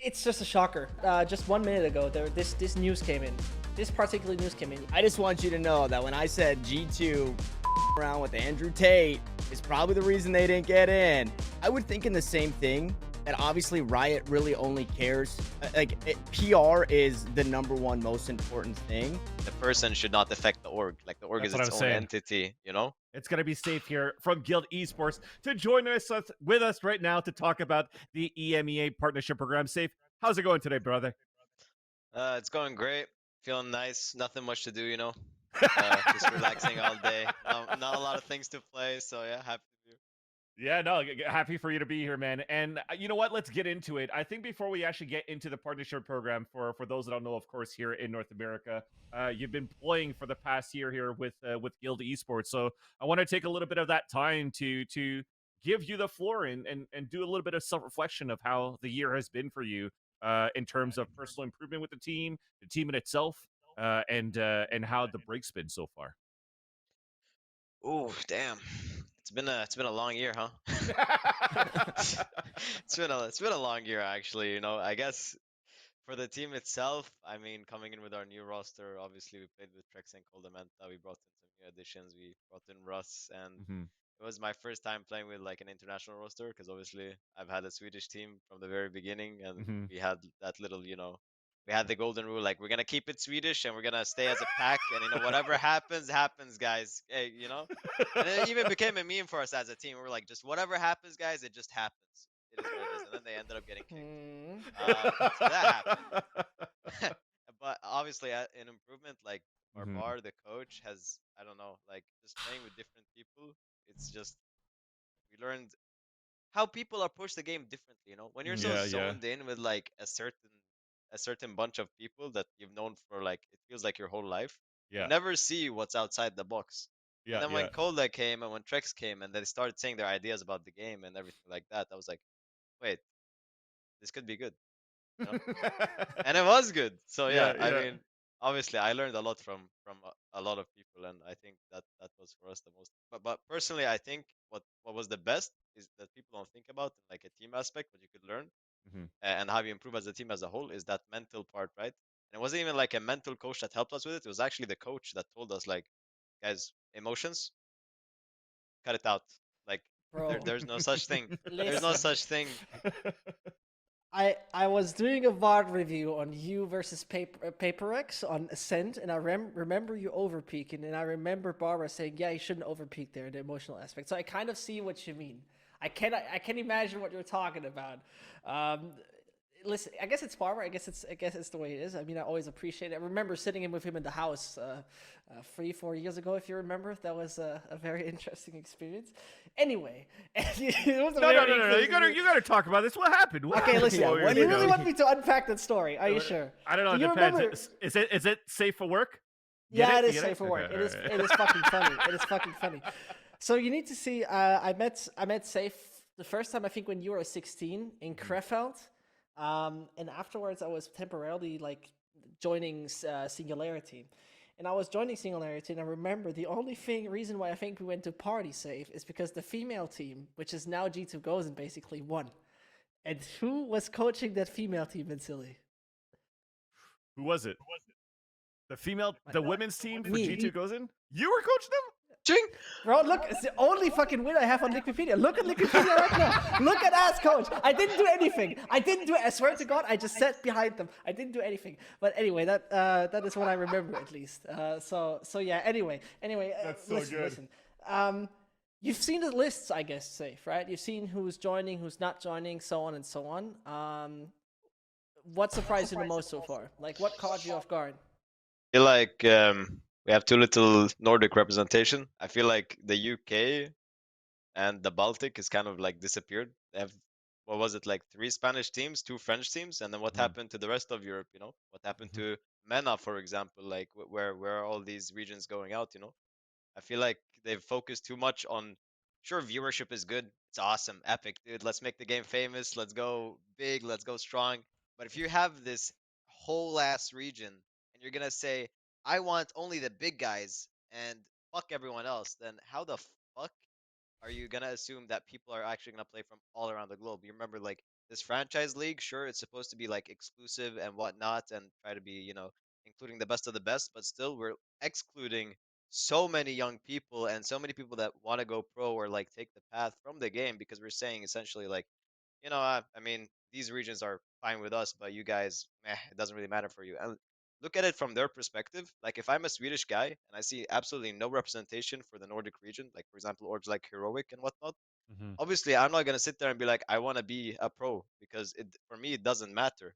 It's just a shocker. Just 1 minute ago, this news came in. This particular news came in. I just want you to know that when I said G2 around with Andrew Tate is probably the reason they didn't get in, I would think in the same thing. That obviously Riot really only cares, PR is the #1 most important thing. The person should not affect the org. Like the org That's is its own entity, you know? It's going to be Sayf here from Guild Esports to join us with us right now to talk about the EMEA Partnership Program. Sayf, how's it going today, brother? It's going great. Feeling nice. Nothing much to do, you know? Just relaxing all day. Not a lot of things to play, so yeah, happy to be here. Yeah, no, happy for you to be here, man. And you know what? Let's get into it. I think before we actually get into the partnership program, for those that don't know, of course, here in North America, you've been playing for the past year here with Guild Esports. So I want to take a little bit of that time to give you the floor and do a little bit of self-reflection of how the year has been for you in terms of personal improvement with the team in itself, and how the break's been so far. Ooh, damn. It's been a long year, huh? It's been a long year actually, you know. I guess for the team itself, I mean, coming in with our new roster, obviously we played with Trex and Coldamenta, we brought in some new additions, we brought in Russ, and it was my first time playing with like an international roster because obviously I've had a Swedish team from the very beginning, and we had that little, you know, we had the golden rule, like we're gonna keep it Swedish and we're gonna stay as a pack, and you know whatever happens, happens, guys. Hey, you know, and it even became a meme for us as a team. We're like, just whatever happens, guys, it just happens. It is what it is, and then they ended up getting kicked. So that happened. But obviously, in improvement, like our bar, the coach has, I don't know, like just playing with different people. It's just we learned how people approach the game differently. You know, when you're so zoned in with like a certain bunch of people that you've known for like it feels like your whole life, you never see what's outside the box. And then when Cola came and when Trex came and they started saying their ideas about the game and everything like that, I was like, wait, this could be good. You know? And it was good. So yeah, I mean, obviously I learned a lot from a lot of people, and I think that was for us the most. But personally, I think what was the best is that people don't think about in like a team aspect, what you could learn and how you improve as a team as a whole is that mental part, right? And it wasn't even like a mental coach that helped us with it. It was actually the coach that told us like, guys, emotions, cut it out. Like there's no such thing. There's no such thing. I was doing a VOD review on you versus PaperX on Ascent, and I remember you overpeaking, and I remember Barbara saying, yeah, you shouldn't overpeak there, the emotional aspect. So I kind of see what you mean. I can imagine what you're talking about. Listen, I guess it's Barbara. I guess it's the way it is. I mean, I always appreciate it. I remember sitting in with him in the house 3-4 years ago, if you remember. That was a very interesting experience. Anyway, no. You gotta talk about this. What happened? Okay, listen. You really want me to unpack that story? Are you sure? I don't know. It depends. Is it safe for work? Yeah, it is safe for work. It is fucking funny. It is fucking funny. So you need to see. I met Sayf the first time, I think, when you were 16 in Krefeld. And afterwards I was temporarily like joining Singularity, and I was joining Singularity, and I remember the only reason why I think we went to Party Sayf is because the female team, which is now G2 Goes, and basically won. And who was coaching that female team in Silly? Who was it? The women's team for G2 Goes in? You were coaching them? Ching! Bro, look, it's the only fucking win I have on Wikipedia. Look at Wikipedia right now. Look at us, coach. I didn't do anything. I swear to God, I just sat behind them. I didn't do anything. But anyway, that is what I remember at least. So yeah. Anyway. That's so listen, good. Listen. You've seen the lists, I guess, Sayf, right? You've seen who's joining, who's not joining, so on and so on. What surprised you the most so far? Like, what caught you off guard? I feel like we have too little Nordic representation. I feel like the UK and the Baltic is kind of like disappeared. They have, what was it, like 3 Spanish teams, 2 French teams, and then what happened to the rest of Europe? You know, what happened to MENA, for example? Like where are all these regions going out? You know, I feel like they've focused too much on. Sure, viewership is good. It's awesome, epic, dude. Let's make the game famous. Let's go big. Let's go strong. But if you have this whole ass region and you're gonna say, I want only the big guys and fuck everyone else, then how the fuck are you gonna assume that people are actually gonna play from all around the globe? You remember, like, this franchise league, sure, it's supposed to be like exclusive and whatnot, and try to be, including the best of the best, but still we're excluding so many young people and so many people that want to go pro or like take the path from the game, because we're saying essentially like, I mean, these regions are fine with us, but you guys, meh, it doesn't really matter for you. And look at it from their perspective. Like, if I'm a Swedish guy and I see absolutely no representation for the Nordic region, like for example, orgs like Heroic and whatnot, Hmm. obviously I'm not gonna sit there and be like, I want to be a pro, because for me it doesn't matter.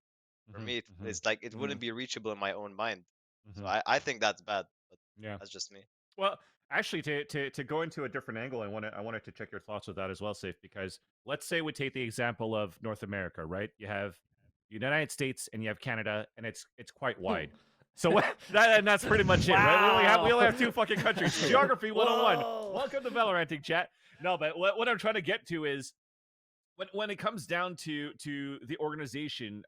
For Hmm. me, Hmm. it's like it Mm. wouldn't be reachable in my own mind. So Hmm. I think that's bad, but Yeah. that's just me. Well, actually, to go into a different angle, I wanted to check your thoughts with that as well, Safe. Because let's say we take the example of North America, right? You have the United States and you have Canada, and it's quite wide. So and that's pretty much it, right? We only have two fucking countries. Geography 101. Whoa. Welcome to Valoranting, chat. No, but what I'm trying to get to is when it comes down to the organization,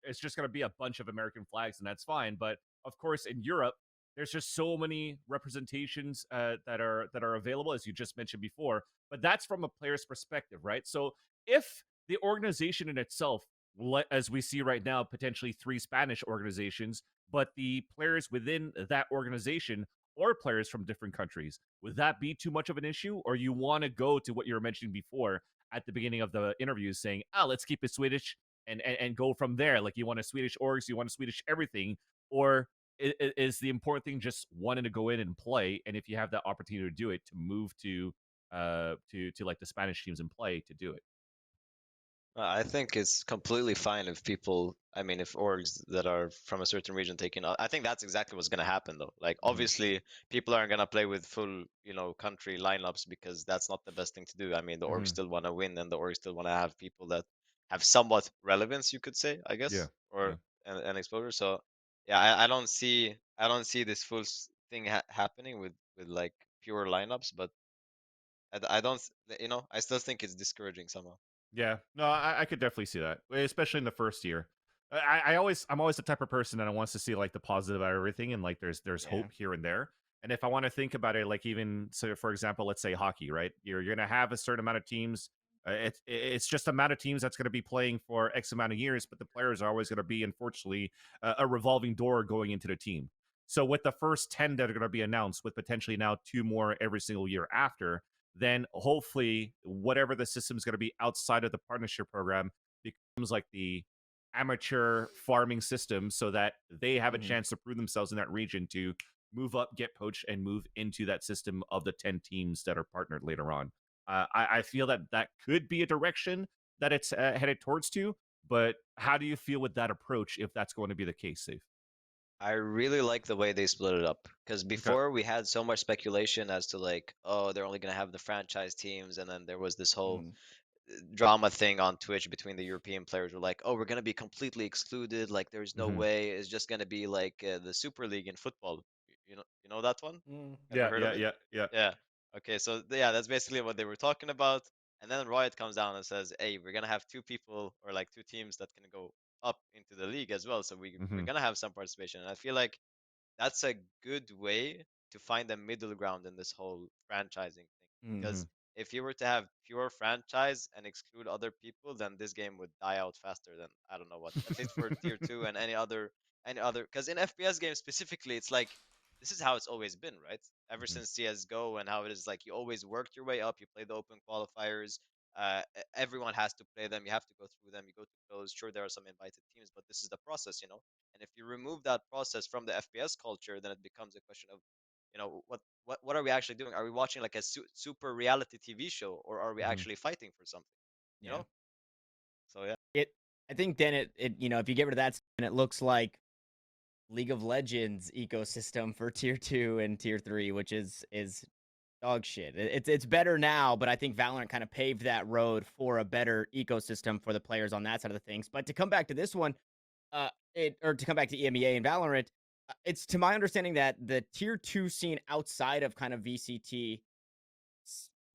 it's just going to be a bunch of American flags, and that's fine. But of course, in Europe, there's just so many representations that are available, as you just mentioned before. But that's from a player's perspective, right? So if the organization in itself, as we see right now, potentially 3 Spanish organizations, but the players within that organization or players from different countries, would that be too much of an issue? Or you want to go to what you were mentioning before at the beginning of the interview, saying, let's keep it Swedish and go from there. Like, you want a Swedish orgs, you want a Swedish everything, or is the important thing just wanting to go in and play? And if you have that opportunity to do it, to move to like the Spanish teams and play to do it. I think it's completely fine if people, I mean, if orgs that are from a certain region taking, I think that's exactly what's going to happen though. Like, obviously, people aren't going to play with full, country lineups, because that's not the best thing to do. I mean, the orgs still want to win, and the orgs still want to have people that have somewhat relevance, you could say, I Yeah. guess, or Yeah. an exposure. So, yeah, I don't see this full thing happening with like pure lineups, but I don't, I still think it's discouraging somehow. Yeah, no, I could definitely see that, especially in the first year. I'm always the type of person that wants to see like the positive out of everything, and like there's Yeah. hope here and there. And if I want to think about it, like even so, for example, let's say hockey, right? You're gonna have a certain amount of teams. It's just the amount of teams that's going to be playing for X amount of years, but the players are always going to be, unfortunately, a revolving door going into the team. So with the first 10 that are going to be announced, with potentially now 2 more every single year after, then hopefully whatever the system is going to be outside of the partnership program becomes like the amateur farming system, so that they have a chance to prove themselves in that region to move up, get poached, and move into that system of the 10 teams that are partnered later on. I feel that could be a direction that it's headed towards to, but how do you feel with that approach if that's going to be the case, Safe? I really like the way they split it up, because Okay. before we had so much speculation as to like, oh, they're only going to have the franchise teams, and then there was this whole drama thing on Twitch between the European players. Were like, oh, we're going to be completely excluded. Like, there's no Mm-hmm. way. It's just going to be like the Super League in football. You know that one? Mm. Ever Yeah, heard of yeah, it? yeah, yeah. Yeah. Okay, so yeah, that's basically what they were talking about. And then Riot comes down and says, "Hey, we're gonna have 2 people or like 2 teams that can go up into the league as well. So we're Mm-hmm. gonna have some participation." And I feel like that's a good way to find a middle ground in this whole franchising thing. Mm-hmm. Because if you were to have pure franchise and exclude other people, then this game would die out faster than I don't know what. At least for tier 2 and any other. Because in FPS games specifically, it's like this is how it's always been, right? Ever Mm-hmm. since CS:GO, and how it is like you always worked your way up. You play the open qualifiers. Everyone has to play them. You have to go through them. You go to close. Sure, there are some invited teams, but this is the process. And if you remove that process from the FPS culture, then it becomes a question of, what are we actually doing? Are we watching like a super reality TV show, or are we Mm-hmm. actually fighting for something? You Yeah. know? So yeah. I think then if you get rid of that, and it looks like League of Legends ecosystem for tier 2 and tier 3, which is dog shit. It's better now, but I think Valorant kind of paved that road for a better ecosystem for the players on that side of the things. But to come back to this one, to come back to EMEA and Valorant, it's to my understanding that the tier 2 scene outside of kind of VCT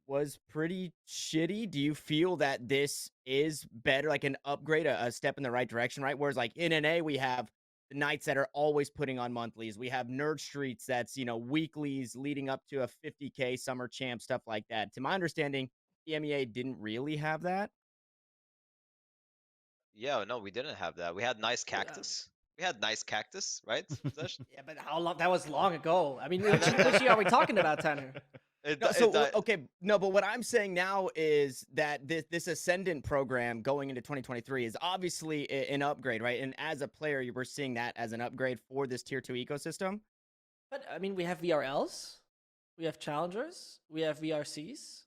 was pretty shitty. Do you feel that this is better, like an upgrade, a step in the right direction, right? Whereas like in NA, we have the nights that are always putting on monthlies. We have Nerd Streets that's, weeklies leading up to a 50K summer champ, stuff like that. To my understanding, EMEA didn't really have that. Yeah, no, we didn't have that. We had nice cactus. We had nice cactus, right? Zesh? Yeah, but how long? That was long ago. I mean, which year are we talking about, Tanner? No, so okay, no, but what I'm saying now is that this Ascendant program going into 2023 is obviously an upgrade, right? And as a player, you were seeing that as an upgrade for this tier 2 ecosystem. But I mean, we have VRLs, we have challengers, we have VRCs.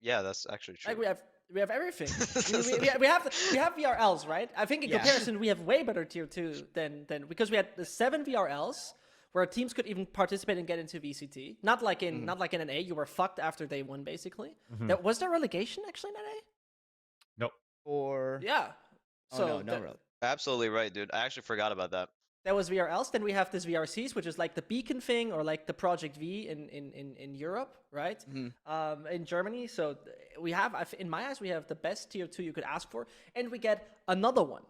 Yeah, that's actually true. Like we have everything. I mean, we have VRLs, right? I think in comparison, we have way better tier 2 than because we had the 7 VRLs. Where teams could even participate and get into VCT, not like in NA. You were fucked after day 1, basically. Was there relegation actually in NA? Nope. Or yeah. So no. Absolutely right, dude. I actually forgot about that. That was VRLs. Then we have this VRCs, which is like the Beacon thing or like the Project V in Europe, right? In Germany. So we have, in my eyes, we have the best tier 2 you could ask for, and we get another one.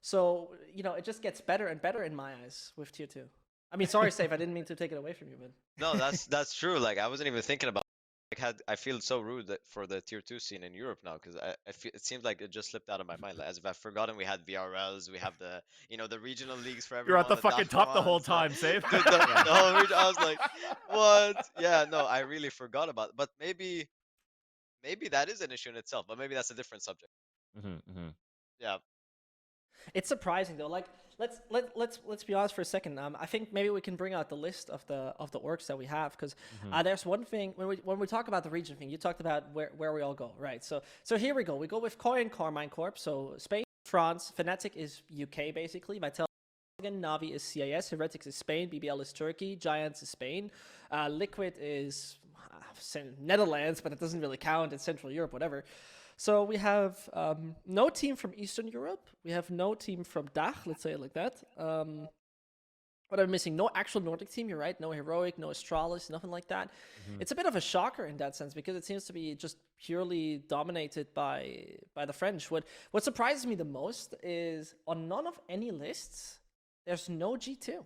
So, you know, it just gets better and better in my eyes with tier 2. I mean, sorry, Sayf, I didn't mean to take it away from you, but no, that's true. Like, I wasn't even thinking about. I feel so rude for the tier 2 scene in Europe now because I feel it seems like it just slipped out of my mind. Like, as if I've forgotten we had VRLs, we have the the regional leagues for everyone. You're at the fucking top the whole time, Sayf. Dude, the whole region, I was like, what? Yeah, no, I really forgot about it. But maybe that is an issue in itself. But maybe that's a different subject. Yeah. It's surprising though. Like let's be honest for a second. I think maybe we can bring out the list of the orgs that we have because there's one thing when we talk about the region thing. You talked about where we all go, right? So here we go. We go with Koi and Carmine Corp. So Spain, France, Fnatic is UK basically. Vital, Navi is CIS. Heretics is Spain. BBL is Turkey. Giants is Spain. Liquid is Netherlands, but it doesn't really count. It's Central Europe, whatever. So we have no team from Eastern Europe. We have no team from DACH, let's say it like that. What I'm missing, no actual Nordic team, you're right. No Heroic, no Astralis, nothing like that. It's a bit of a shocker in that sense because it seems to be just purely dominated by the French. What surprises me the most is on none of any lists, there's no G2.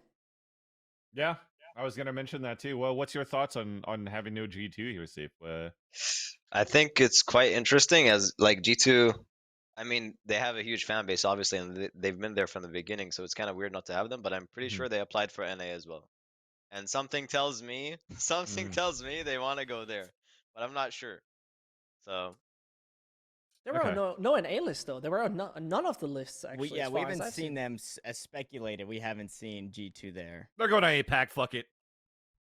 Yeah, I was going to mention that too. Well, what's your thoughts on having no G2 here, Sayf? I think it's quite interesting as like G2, I mean, they have a huge fan base, obviously, and they've been there from the beginning, so it's kind of weird not to have them, but I'm pretty sure they applied for NA as well. And something tells me they want to go there, but I'm not sure. So there were no NA list though. There were none of the lists actually. We haven't seen them as speculated. We haven't seen G2 there. They're going to APAC. Fuck it.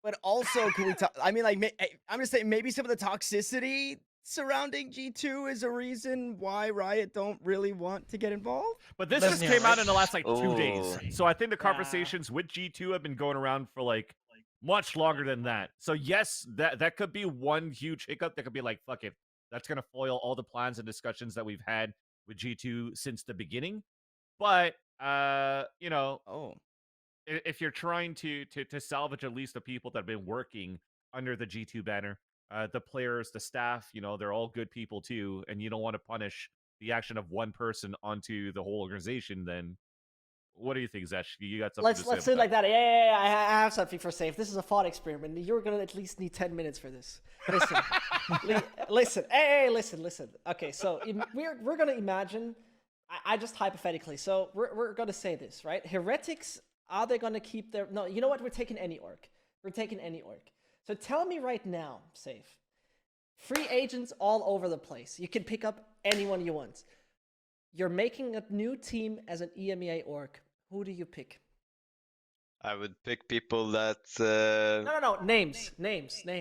But also, can we talk? I mean, like, I'm gonna say maybe some of the toxicity surrounding G2 is a reason why Riot don't really want to get involved. But this just came out in the last like 2 days, so I think the conversations with G2 have been going around for like much longer than that. So yes, that could be one huge hiccup. That could be like, fuck it, that's gonna foil all the plans and discussions that we've had with G2 since the beginning. But if you're trying to salvage at least the people that have been working under the G2 banner, the players, the staff, they're all good people too, and you don't want to punish the action of one person onto the whole organization, then what do you think, Zesh? You got something to say? Let's do it like that. Yeah, I have something for Sayf. This is a thought experiment. You're going to at least need 10 minutes for this. Listen. Listen. Okay, so we're going to imagine, I just hypothetically, so we're going to say this, right? Heretics, are they going to keep their... No, you know what? We're taking any org. So tell me right now, Sayf. Free agents all over the place. You can pick up anyone you want. You're making a new team as an EMEA org. Who do you pick? I would pick people that... No. Names. Names. Give me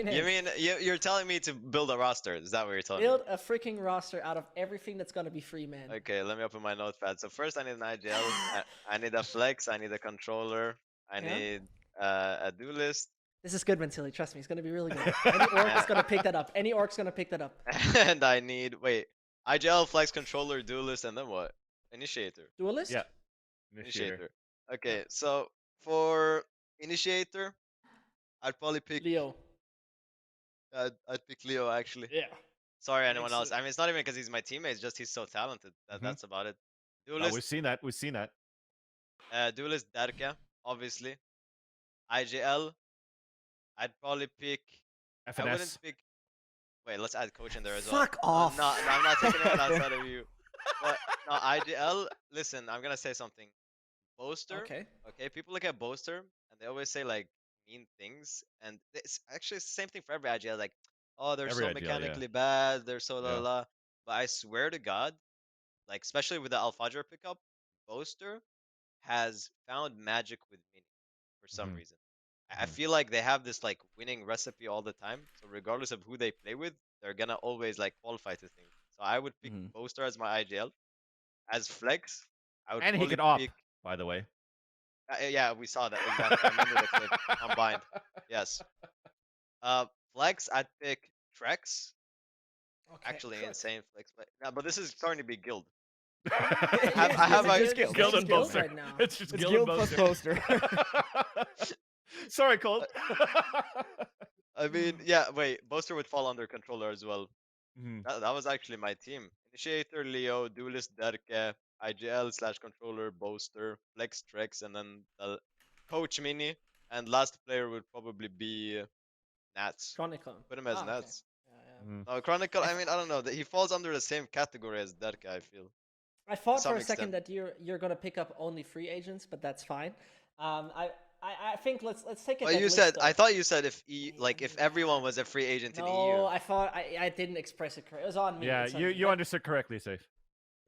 names. You mean you're telling me to build a roster? Is that what you're telling me? Build a freaking roster out of everything that's gonna be free, man. Okay, let me open my notepad. So first, I need an IGL. I need a flex. I need a controller. I need a duelist. This is good, Ventili. Trust me, it's gonna be really good. Any orc is gonna pick that up. And I need IGL, flex, controller, duelist, and then what? Initiator. Duelist? Yeah. Initiator. Okay, so for initiator, I'd probably pick Leo. I'd pick Leo actually. Yeah. Sorry, anyone else. I mean, it's not even because he's my teammate. It's just he's so talented. That's about it. Duelist. We've seen that. Duelist Derka, obviously. IGL. I'd probably pick. FNS. I wouldn't pick. Wait, let's add coach in there as well. Fuck off. No, I'm not taking anyone outside of you. But no, IGL. Listen, I'm gonna say something. Boaster. Okay. Okay, people look at Boaster and they always say like mean things, and it's actually the same thing for every IGL. Like, oh, they're Every so IGL, yeah. mechanically bad. They're so la Yeah. la. But I swear to God, like especially with the Alfajr pickup, Boaster has found magic with Mini for some reason. I feel like they have this like winning recipe all the time. So regardless of who they play with, they're gonna always like qualify to things. So I would pick Boaster as my IGL. As flex, I would And he probably can op, pick. by the way. Yeah, we saw that exactly. I remember the clip combined. Yes. Flex, I'd pick Trex. Okay. Actually, insane flex. But this is starting to be guild. I have my just guild, Guild and guild Boaster. right now. It's just It's Guild Guild and plus Boaster. Sorry, Cole. I mean, yeah. Wait, Boaster would fall under controller as well. Mhm. That was actually my team. Initiator, Leo, Duelist, Derke, IGL/controller, Boaster, Flex, Trex, and then the coach Mini. And last player would probably be Nats. Chronicle. Put him as Okay. Nats. Yeah. No, Chronicle. I mean, I don't know. He falls under the same category as Derke. I feel. I thought some for a second extent. that you're gonna pick up only free agents, but that's fine. I think let's take it. But you said I thought you said if if everyone was a free agent in EU. No, I thought I didn't express it correctly. It was on me. Yeah, It's on you me. you But- understood correctly, Safe.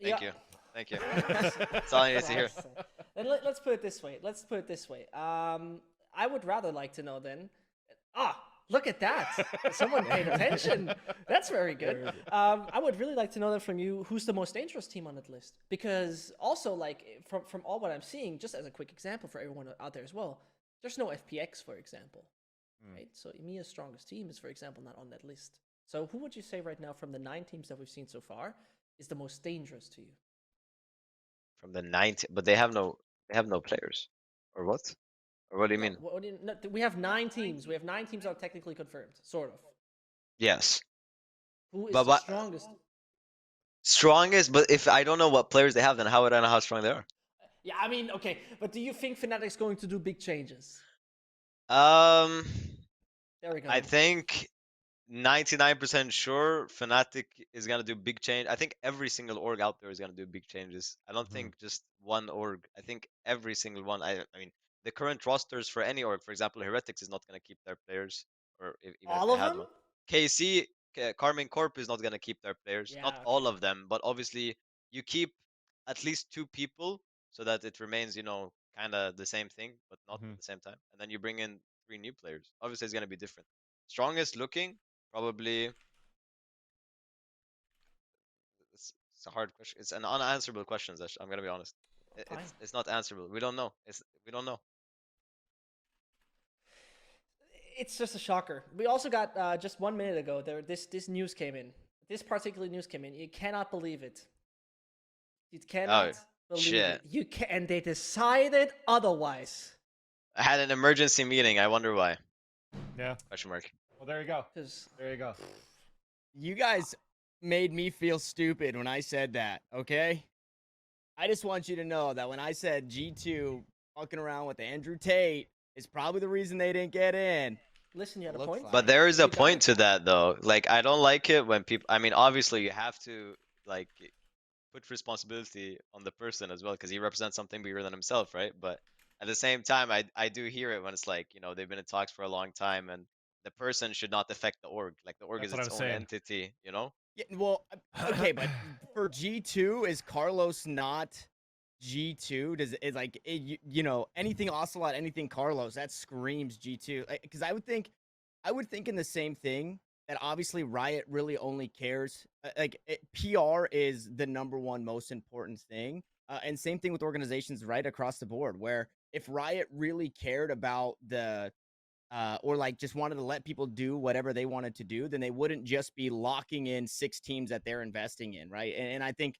Thank yeah. you. Thank you. That's all I need to hear. Then let's put it this way. I would rather like to know then. Look at that! Someone paid attention. That's very good. I would really like to know then from you who's the most dangerous team on that list, because also like from all what I'm seeing, just as a quick example for everyone out there as well, there's no FPX, for example, right? So EMEA's strongest team is, for example, not on that list. So who would you say right now from the 9 teams that we've seen so far is the most dangerous to you? From the 90, but they have no players, or what? Or what do you mean? No, we have 9 teams. We have 9 teams that are technically confirmed, sort of. Yes. Who is But the what- strongest? Strongest, but if I don't know what players they have, then how would I know how strong they are? Yeah, I mean, okay, but do you think Fnatic's going to do big changes? Um, There we go. I think 99% sure Fnatic is gonna do big change. I think every single org out there is gonna do big changes. I don't think just one org. I think every single one. I mean, the current rosters for any org, for example, Heretics is not gonna keep their players, or even All if of they had them? one. KC, Carmine Corp is not gonna keep their players. Not Yeah, all of them, but obviously you keep at least 2 people so that it remains, kind of the same thing, but not at the same time. And then you bring in 3 new players. Obviously, it's gonna be different. Strongest looking. Probably. It's a hard question. It's an unanswerable question, Zesh. I'm gonna be honest. Fine. It's not answerable. We don't know. We don't know. It's just a shocker. We also got just 1 minute ago. This news came in. This particular news came in. You cannot believe it. You cannot believe shit. it. You can, and they decided otherwise. I had an emergency meeting. I wonder why. Yeah. Question mark. Well, there you go. 'Cause There you go. You guys made me feel stupid when I said that, okay? I just want you to know that when I said G2 fucking around with Andrew Tate is probably the reason they didn't get in. listen, you had a Looks point. like- But there is You a got point it. to that, though. Like, I don't like it when people. I mean, obviously, you have to like put responsibility on the person as well, because he represents something bigger than himself, right? But at the same time, I do hear it when it's like, they've been in talks for a long time, and the person should not affect the org. Like, the org That's is what its I'm own saying. entity, Yeah, well, okay, but for G2, is Carlos not G2? Anything Ocelot, anything Carlos, that screams G2. Because I would think in the same thing, that obviously Riot really only cares. PR is the #1 most important thing. And same thing with organizations right across the board, where if Riot really cared about or just wanted to let people do whatever they wanted to do, then they wouldn't just be locking in 6 teams that they're investing in, right? And I think,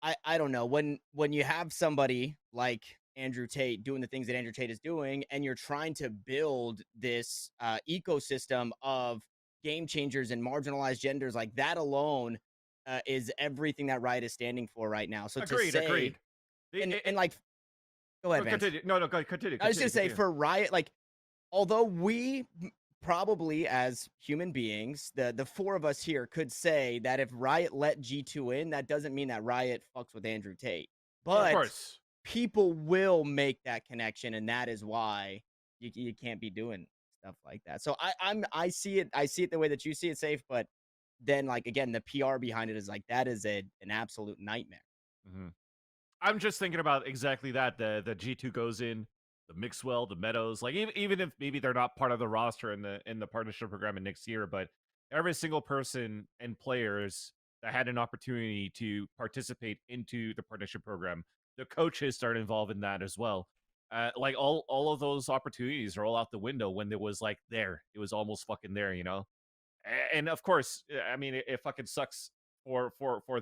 I don't know, when you have somebody like Andrew Tate doing the things that Andrew Tate is doing, and you're trying to build this ecosystem of game changers and marginalized genders, like that alone is everything that Riot is standing for right now. So Agreed. to say, Agreed. go ahead, Vance. Continue. No, go continue. I was gonna say, continue. for Riot, although we probably as human beings, the four of us here could say that if Riot let G2 in, that doesn't mean that Riot fucks with Andrew Tate. Yeah. Of But course. people will make that connection, and that is why you can't be doing stuff like that. So I see it the way that you see it, Safe, but then like again, the PR behind it is like that is an absolute nightmare. Mhm. I'm just thinking about exactly that. The G2 goes in, the Mixwell, the Meadows, like even if maybe they're not part of the roster in the partnership program in next year, but every single person and players that had an opportunity to participate into the partnership program, the coaches started involved in that as well. Like all of those opportunities are all out the window when there was like it was almost fucking there, you know. And of course, I mean, it fucking sucks for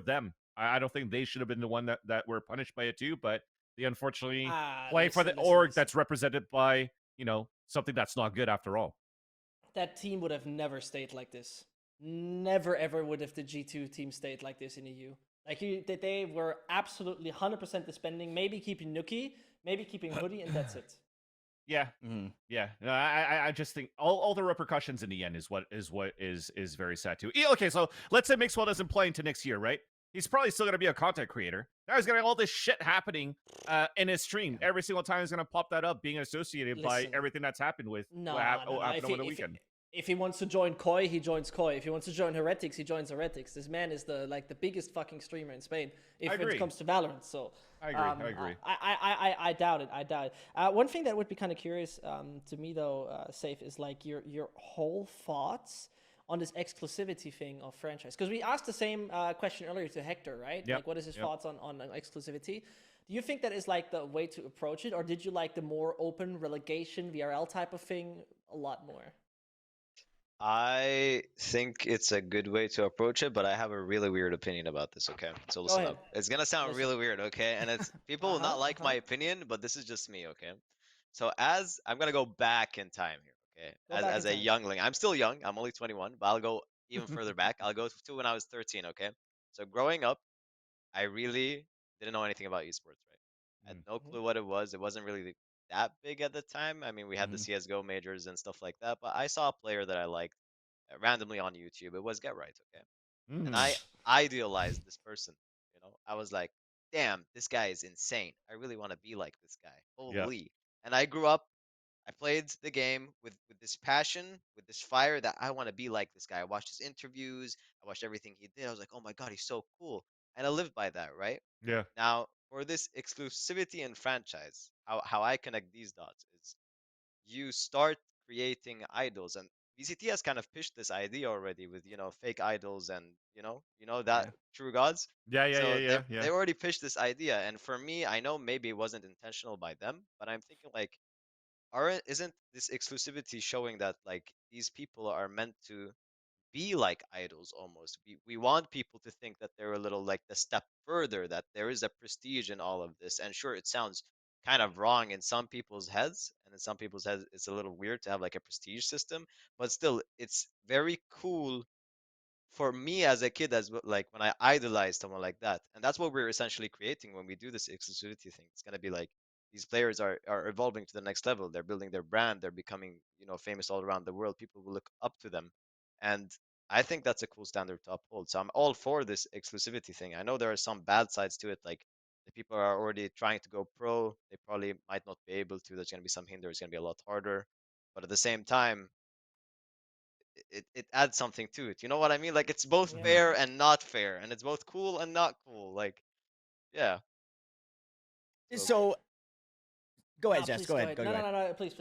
them. I don't think they should have been the one that were punished by it too, but they unfortunately play for the org that's represented by something that's not good after all. That team would have never stayed like this. Never ever would have the G2 team stayed like this in EU. Like they were absolutely 100% disbanding, maybe keeping Nuki, maybe keeping Hoodie, and that's it. Yeah, yeah. No, I just think all the repercussions in the end is what is very sad too. Okay, so let's say Mixwell doesn't play into next year, right? He's probably still gonna be a content creator. Now he's gonna have all this shit happening in his stream every single time. He's gonna pop that up, being associated by everything that's happened with No. happened over the weekend. If he wants to join Koi, he joins Koi. If he wants to join Heretics, he joins Heretics. This man is the biggest fucking streamer in Spain if it comes to Valorant. So I agree. I doubt it. I doubt it. One thing that would be kind of curious to me though, Sayf, is like your whole thoughts on this exclusivity thing of franchise. Because we asked the same question earlier to Hector, right? Yep. Like, what is his thoughts on exclusivity? Do you think that is like the way to approach it, or did you like the more open relegation VRL type of thing a lot more? I think it's a good way to approach it, but I have a really weird opinion about this, okay? So listen up. It's gonna sound really weird, okay? And it's people will not like my opinion, but this is just me, okay? So as I'm gonna go back in time here, okay? As a youngling. I'm still young, I'm only 21, but I'll go even further back. I'll go to when I was 13, okay? So growing up, I really didn't know anything about esports, right? I had no clue what it was. It wasn't really that big at the time. I mean, we had the CSGO majors and stuff like that, but I saw a player that I liked randomly on YouTube. It was Get Right, okay? And I idealized this person, you know? I was like, damn, this guy is insane. I really want to be like this guy. Holy. And I grew up, I played the game with this passion, with this fire that I want to be like this guy. I watched his interviews, I watched everything he did. I was like, oh my God, he's so cool. And I lived by that, right? Yeah. Now, for this exclusivity and franchise, how I connect these dots is you start creating idols, and VCT has kind of pitched this idea already with fake idols and that true gods. So they already pitched this idea, and for me, I know maybe it wasn't intentional by them, but I'm thinking like, isn't this exclusivity showing that like these people are meant to be like idols almost. We want people to think that they're a little like the step further, that there is a prestige in all of this. And sure, it sounds kind of wrong in some people's heads, and in some people's heads, it's a little weird to have like a prestige system, but still, it's very cool for me as a kid, like when I idolize someone like that. And that's what we're essentially creating when we do this exclusivity thing. It's gonna be like these players are evolving to the next level. They're building their brand. They're becoming famous all around the world. People will look up to them, and I think that's a cool standard to uphold. So I'm all for this exclusivity thing. I know there are some bad sides to it, like the people are already trying to go pro. They probably might not be able to. There's gonna be some hinder. It's gonna be a lot harder. But at the same time, it adds something to it. You know what I mean? Like it's both fair and not fair, and it's both cool and not cool. Like, yeah. So go ahead, Jess. Go ahead. No. Please.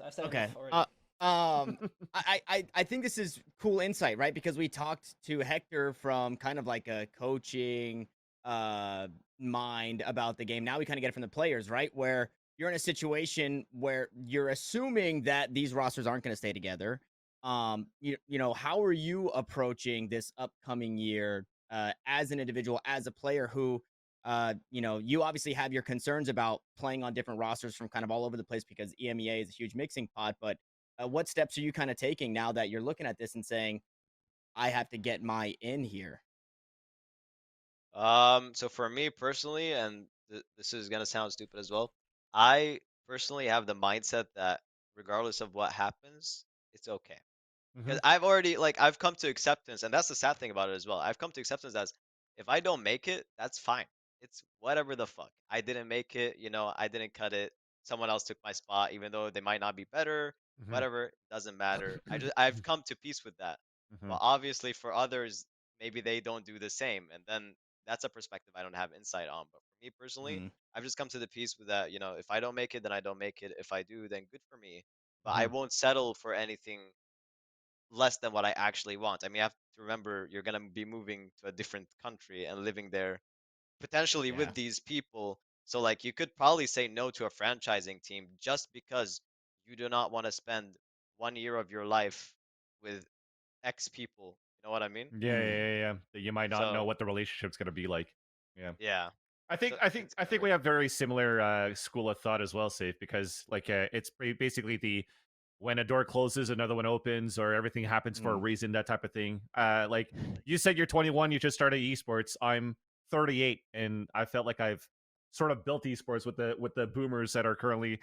I said okay. Already. I think this is cool insight, right? Because we talked to Hector from kind of like a coaching mind about the game. Now we kind of get it from the players, right? Where you're in a situation where you're assuming that these rosters aren't going to stay together. You know, how are you approaching this upcoming year as an individual, as a player who you obviously have your concerns about playing on different rosters from kind of all over the place because EMEA is a huge mixing pot, but what steps are you kind of taking now that you're looking at this and saying, I have to get my in here? So for me personally, and this is gonna sound stupid as well, I personally have the mindset that regardless of what happens, it's okay. Mhm. Because I've already I've come to acceptance, and that's the sad thing about it as well. I've come to acceptance as if I don't make it, that's fine. It's whatever the fuck. I didn't make it, I didn't cut it. Someone else took my spot, even though they might not be better. Mhm. Whatever, doesnme matter. I've come to peace with that. Mhm. But obviously for others, maybe they don't do the same, and then that's a perspective I don't have insight on. But for me personally, Mhm. I've just come to the peace with that. If I don't make it, then I don't make it. If I do, then good for me. But I Mhm. won't settle for anything less than what I actually want. I mean, you have to remember you're gonna be moving to a different country and living there potentially Yeah. with these people. So you could probably say no to a franchising team just because you do not want to spend 1 year of your life with X people. You know what I mean? Yeah, yeah, yeah, yeah. That you might not know So what the relationship's gonna be like. Yeah. yeah, I so think I think it's I kind of think weird. we have very similar school of thought as well, Safe, because it's basically the when a door closes, another one opens, or everything happens for a Mm. reason, that type of thing. Like you said, you're 21, you just started esports. I'm 38, and I felt like I've sort of built esports with the boomers that are currently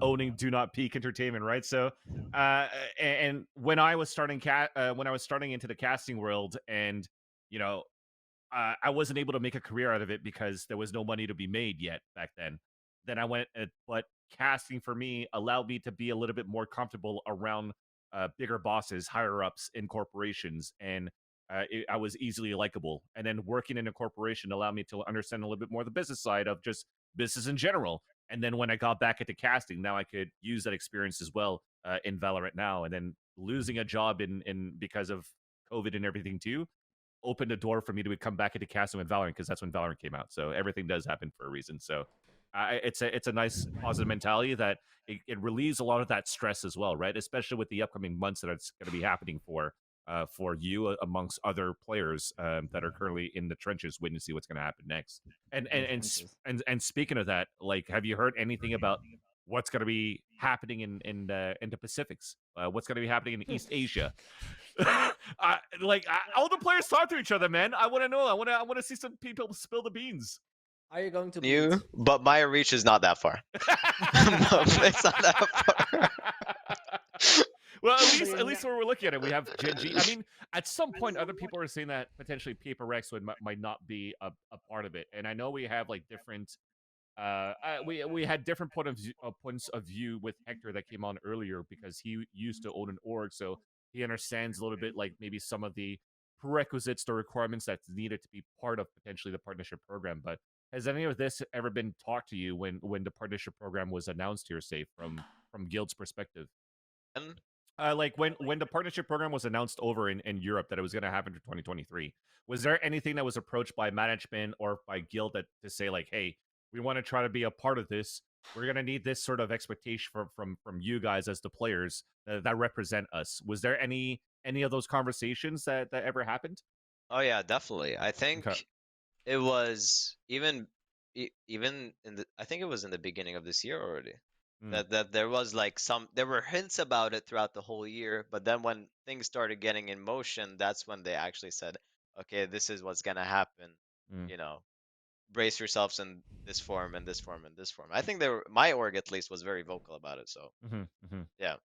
owning Do Not Peak Entertainment, right? So, and when I was when I was starting into the casting world, and you know, I wasn't able to make a career out of it because there was no money to be made yet back then. Then I went, but casting for me allowed me to be a little bit more comfortable around bigger bosses, higher ups in corporations, and I was easily likable. And then working in a corporation allowed me to understand a little bit more the business side of just business in general. And then when I got back into casting, now I could use that experience as well in Valorant now. And then losing a job in because of COVID and everything too opened a door for me to come back into casting with Valorant, because that's when Valorant came out. So everything does happen for a reason. So it's a nice positive mentality that it relieves a lot of that stress as well, right? Especially with the upcoming months that it's going to be happening for you amongst other players that are currently in the trenches waiting to see what's going to happen next. And In and the and s- trenches. and speaking of that, have you heard anything about what's going to be happening in the Pacifics? What's going to be happening in East Asia? All the players talk to each other, man. I want to know. I want to see some people spill the beans. Are you going to bleed? You, but my reach is not that far. It's not that far. Well, at So least you're at not. least when we're looking at it, we have Gen G. I mean, at some point, other people are saying that potentially Paper Rex might not be a part of it, and I know we have like different. We had different points of view with Hector that came on earlier because he used to own an org, so he understands a little bit like maybe some of the prerequisites, the requirements that's needed to be part of potentially the partnership program. But has any of this ever been talked to you when the partnership program was announced here, say from Guild's perspective? And Like when the partnership program was announced over in Europe that it was going to happen for 2023, was there anything that was approached by management or by Guild that to say like, hey, we want to try to be a part of this. We're going to need this sort of expectation from you guys as the players that represent us. Was there any of those conversations that ever happened? oh yeah, definitely. I Okay. think it was even in the I think it was in the beginning of this year already. Mm, That there was there were hints about it throughout the whole year, but then when things started getting in motion, that's when they actually said, okay, this is what's gonna happen. mm, You know, brace yourselves in this form and this form and this form. I think my org at least was very vocal about it. So mm-hmm, mm-hmm. yeah.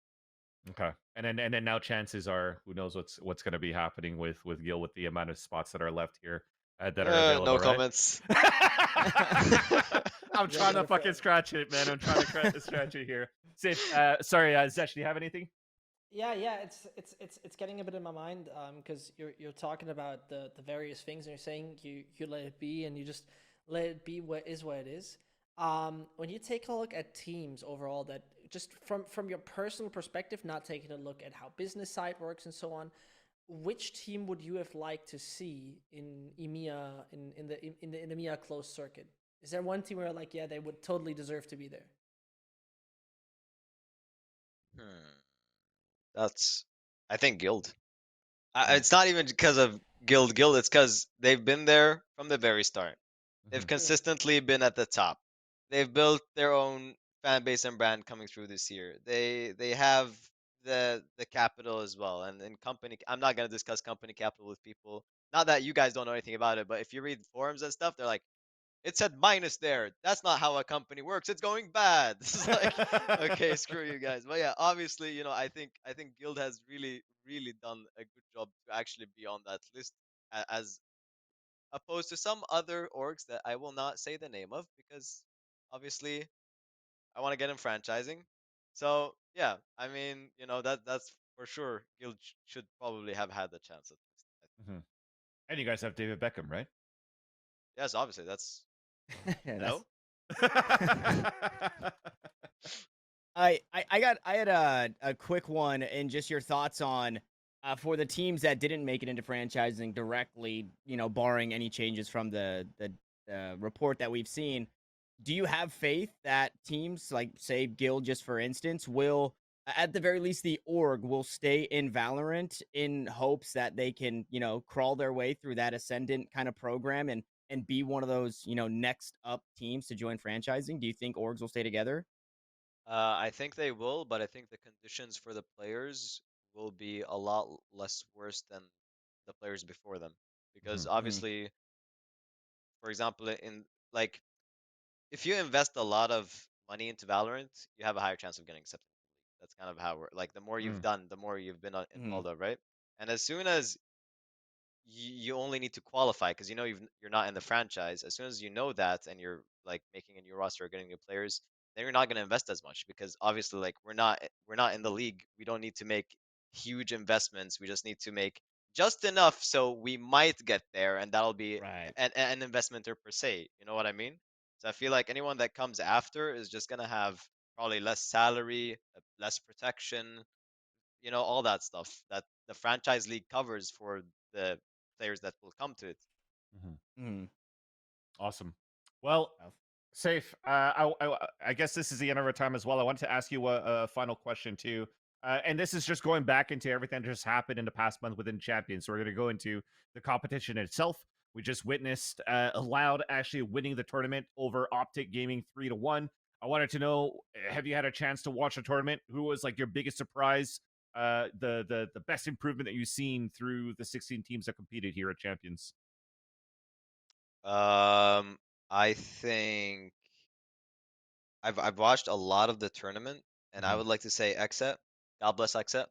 Okay. And then now chances are, who knows what's going to be happening with Gil with the amount of spots that are left here that are No available, right? comments. I'm They're trying to gonna fucking scratch it, man. I'm trying to scratch it here. Safe. Sorry, Zesh, do you have anything? Yeah. It's getting a bit in my mind because you're talking about the various things and you're saying you let it be and you just let it be what it is. When you take a look at teams overall, that just from your personal perspective, not taking a look at how business side works and so on, which team would you have liked to see in EMEA in the EMEA closed circuit? Is there one team where like, yeah, they would totally deserve to be there? Hmm. That's I think Guild. Mm, It's not even because of Guild. It's because they've been there from the very start. They've mhm, consistently been at the top. They've built their own fan base and brand coming through this year. They have the capital as well, and company. I'm not gonna discuss company capital with people. Not that you guys don't know anything about it, but if you read forums and stuff, they're like, it said minus there. That's not how a company works. It's going bad. This is like, okay, screw you guys. But yeah, obviously, you know, I think Guild has really done a good job to actually be on that list, as opposed to some other orgs that I will not say the name of, because obviously I want to get in franchising. So yeah, I mean, you know, that's for sure. Guild should probably have had the chance at least. Mhm. And you guys have David Beckham, right? Yes, obviously that's Yeah, no. I had a quick one, and just your thoughts on for the teams that didn't make it into franchising directly, you know, barring any changes from the report that we've seen. Do you have faith that teams like, say, Guild, just for instance, will, at the very least, the org will stay in Valorant in hopes that they can, you know, crawl their way through that ascendant kind of program and be one of those, you know, next up teams to join franchising? Do you think orgs will stay together? I think they will, but I think the conditions for the players will be a lot less worse than the players before them, because Mhm. obviously, for example, in like, if you invest a lot of money into Valorant, you have a higher chance of getting accepted. That's kind of how we're like, the more you've Mm. done, the more you've been Mm-hmm. involved of, right? And as soon as you only need to qualify, because you know you're not in the franchise. As soon as you know that, and you're like making a new roster or getting new players, then you're not going to invest as much, because obviously, like, we're not in the league. We don't need to make huge investments. We just need to make just enough so we might get there, and that'll be Right. an investment per se. You know what I mean? So I feel like anyone that comes after is just gonna have probably less salary, less protection, you know, all that stuff that the franchise league covers for the players that will come to it. Mhm. Mm-hmm. Awesome. Well, Sayf, I guess this is the end of our time as well. I wanted to ask you a final question too. And this is just going back into everything that just happened in the past month within Champions. So we're going to go into the competition itself. We just witnessed Loud actually winning the tournament over Optic Gaming 3-1. I wanted to know, have you had a chance to watch the tournament? Who was like your biggest surprise? The best improvement that you've seen through the 16 teams that competed here at Champions? I think I've watched a lot of the tournament, and I Mhm. would like to say Exet. God bless Exet.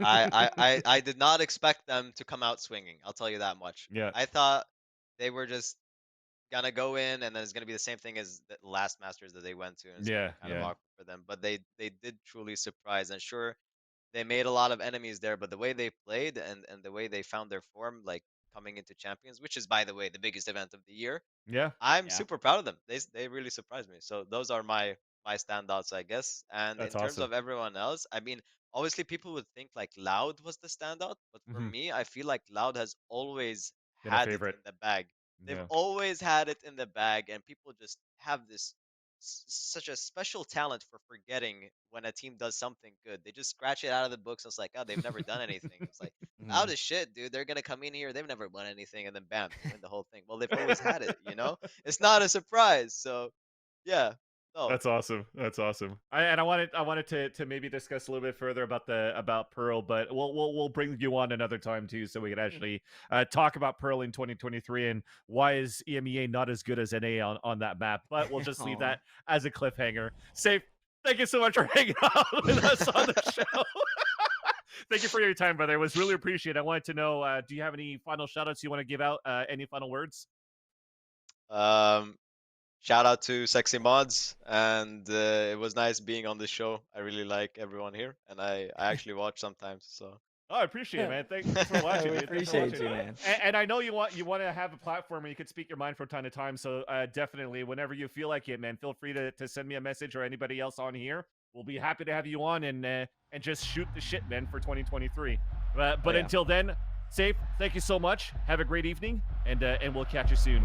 I did not expect them to come out swinging. I'll tell you that much. Yeah. I thought they were just gonna go in, and then it's gonna be the same thing as the last Masters that they went to, and it's gonna Yeah. be kind of Yeah. awkward for them. But they did truly surprise, and sure, they made a lot of enemies there, but the way they played, and the way they found their form, like coming into Champions, which is, by the way, the biggest event of the year, Yeah. I'm Yeah. super proud of them. They really surprised me. So those are my standouts, I guess. And in That's terms awesome. of everyone else, I mean, obviously people would think like Loud was the standout, but for Mhm. me, I feel like Loud has always Been a had it favorite. in the bag. They've Yeah. always had it in the bag, and people just have this such a special talent for forgetting when a team does something good. They just scratch it out of the books. And it's like, oh, they've never done anything. It's like, Mm-hmm. out of shit, dude. They're gonna come in here. They've never won anything, and then bam, they win the whole thing. Well, they've always had it, you know. It's not a surprise. So, yeah, no. That's awesome. That's awesome. I wanted to maybe discuss a little bit further about Pearl, but we'll bring you on another time too, so we can actually talk about Pearl in 2023 and why is EMEA not as good as NA on that map. But we'll just leave Aw. that as a cliffhanger. Safe. Thank you so much for hanging out with us on the show. Thank you for your time, brother. It was really appreciated. I wanted to know, do you have any final shout outs you want to give out? Any final words? Um, Shout out to Sexy Mods, and it was nice being on the show. I really like everyone here, and I actually watch sometimes. So. Oh, I appreciate it, man. Thanks for watching, We dude. Thanks for appreciate watching. you, man. And I know you want to have a platform where you could speak your mind from time to time. So definitely, whenever you feel like it, man, feel free to send me a message or anybody else on here. We'll be happy to have you on and just shoot the shit, man, for 2023. But Oh, yeah. until then, Sayf, thank you so much. Have a great evening, and we'll catch you soon.